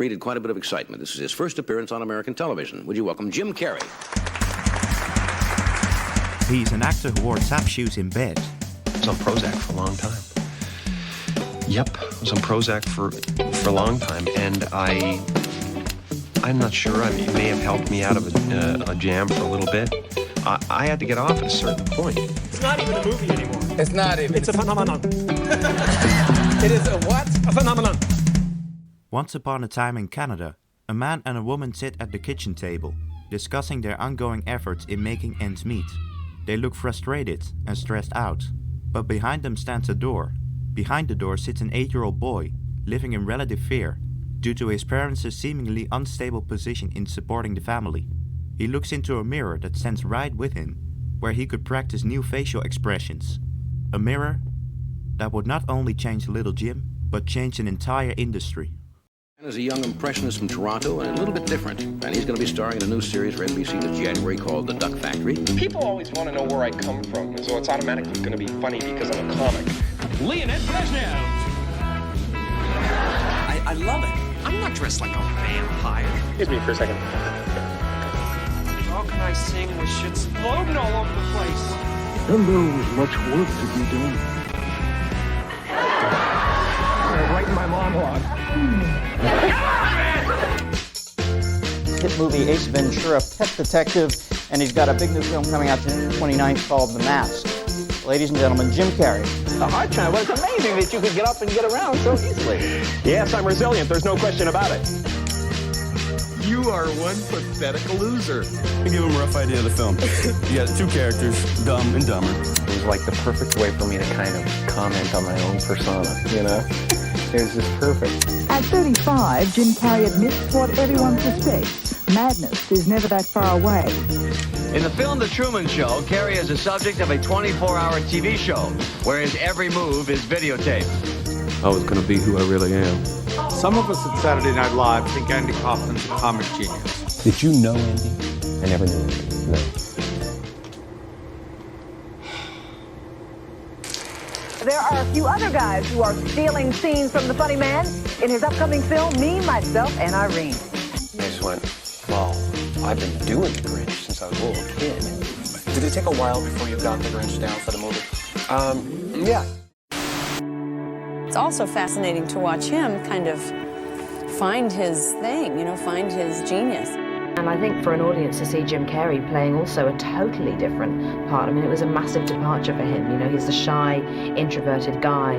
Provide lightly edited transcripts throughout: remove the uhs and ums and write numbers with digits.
created quite a bit of excitement. This is his first appearance on American television. Would you welcome Jim Carrey? He's an actor who wore tap shoes in bed. I was on Prozac for a long time. Yep, I was on Prozac for a long time, and I'm not sure. I mean, it may have helped me out of a jam for a little bit. I had to get off at a certain point. It's not even a movie anymore. It's not even. It's a phenomenon. It is a what? A phenomenon. Once upon a time in Canada, a man and a woman sit at the kitchen table, discussing their ongoing efforts in making ends meet. They look frustrated and stressed out, but behind them stands a door. Behind the door sits an 8-year-old boy, living in relative fear, due to his parents' seemingly unstable position in supporting the family. He looks into a mirror that stands right with him, where he could practice new facial expressions. A mirror that would not only change little Jim, but change an entire industry. Is a young impressionist from Toronto and a little bit different. And he's going to be starring in a new series for NBC this January called The Duck Factory. People always want to know where I come from, so it's automatically going to be funny because I'm a comic. Leonid Brezhnev. I love it. I'm not dressed like a vampire. Excuse me for a second. How can I sing with shit floating all over the place? Then there was much work to be done. Right in my monologue. Hit movie Ace Ventura, Pet Detective, and he's got a big new film coming out June 29th called The Mask. Ladies and gentlemen, Jim Carrey. The hard time. Well, it's amazing that you could get up and get around so easily. Yes, I'm resilient. There's no question about it. You are one pathetic loser. To give him a rough idea of the film. You got 2 characters, Dumb and Dumber. It was like the perfect way for me to kind of comment on my own persona, you know? It was just perfect. At 35, Jim Carrey admits what everyone suspects. Madness is never that far away. In the film The Truman Show, Carrey is the subject of a 24-hour TV show, where his every move is videotaped. I was going to be who I really am. Some of us at Saturday Night Live think Andy Kaufman's a comic genius. Did you know Andy? I never knew Andy, no. There are a few other guys who are stealing scenes from the funny man in his upcoming film, Me, Myself, and Irene. I just went, well, I've been doing the Grinch since I was a little kid. Did it take a while before you got the Grinch down for the movie? Yeah. It's also fascinating to watch him kind of find his thing, find his genius. And I think for an audience to see Jim Carrey playing also a totally different part, I mean, it was a massive departure for him. He's the shy, introverted guy.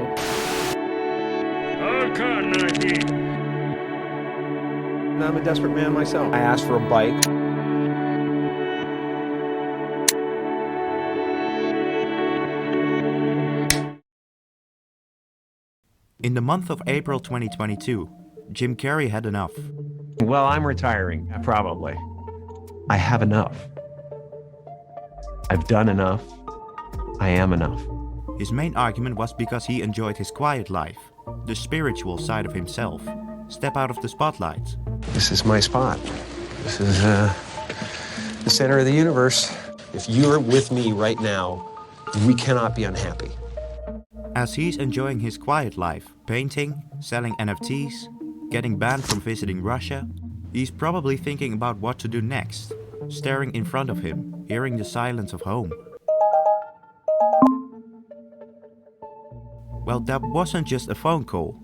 I'm a desperate man myself. I asked for a bike. In the month of April 2022, Jim Carrey had enough. Well, I'm retiring, probably. I have enough. I've done enough. I am enough. His main argument was because he enjoyed his quiet life, the spiritual side of himself. Step out of the spotlight. This is my spot. This is the center of the universe. If you're with me right now, we cannot be unhappy. As he's enjoying his quiet life, painting, selling NFTs, getting banned from visiting Russia, he's probably thinking about what to do next, staring in front of him, hearing the silence of home. Well, that wasn't just a phone call.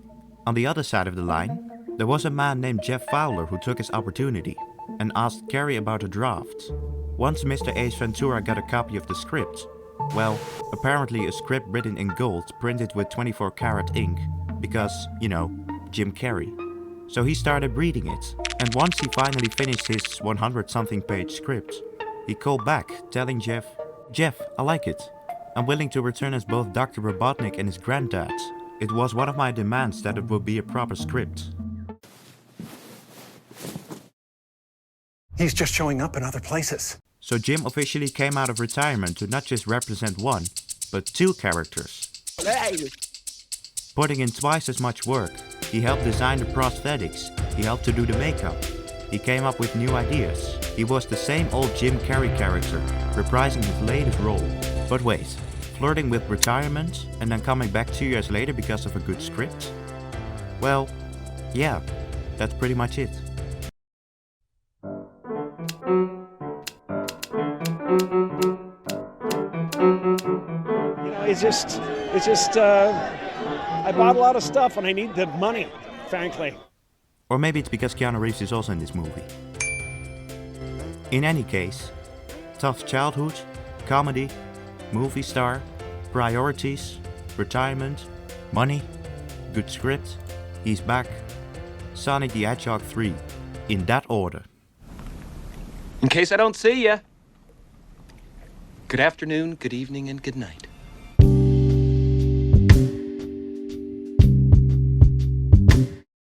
On the other side of the line, there was a man named Jeff Fowler who took his opportunity and asked Carrey about a draft. Once Mr. Ace Ventura got a copy of the script, well, apparently a script written in gold printed with 24-karat ink, because, Jim Carrey. So he started reading it, and once he finally finished his 100-something page script, he called back, telling Jeff, I like it. I'm willing to return as both Dr. Robotnik and his granddad. It was one of my demands that it would be a proper script. He's just showing up in other places. So Jim officially came out of retirement to not just represent one, but 2 characters. Putting in twice as much work, he helped design the prosthetics, he helped to do the makeup. He came up with new ideas. He was the same old Jim Carrey character, reprising his latest role. But wait, flirting with retirement and then coming back 2 years later because of a good script? Well, yeah, that's pretty much it. You know, it's just, I bought a lot of stuff and I need the money, frankly. Or maybe it's because Keanu Reeves is also in this movie. In any case, tough childhood, comedy, movie star, priorities, retirement, money, good script, he's back. Sonic the Hedgehog 3, in that order. In case I don't see ya. Good afternoon, good evening, and good night.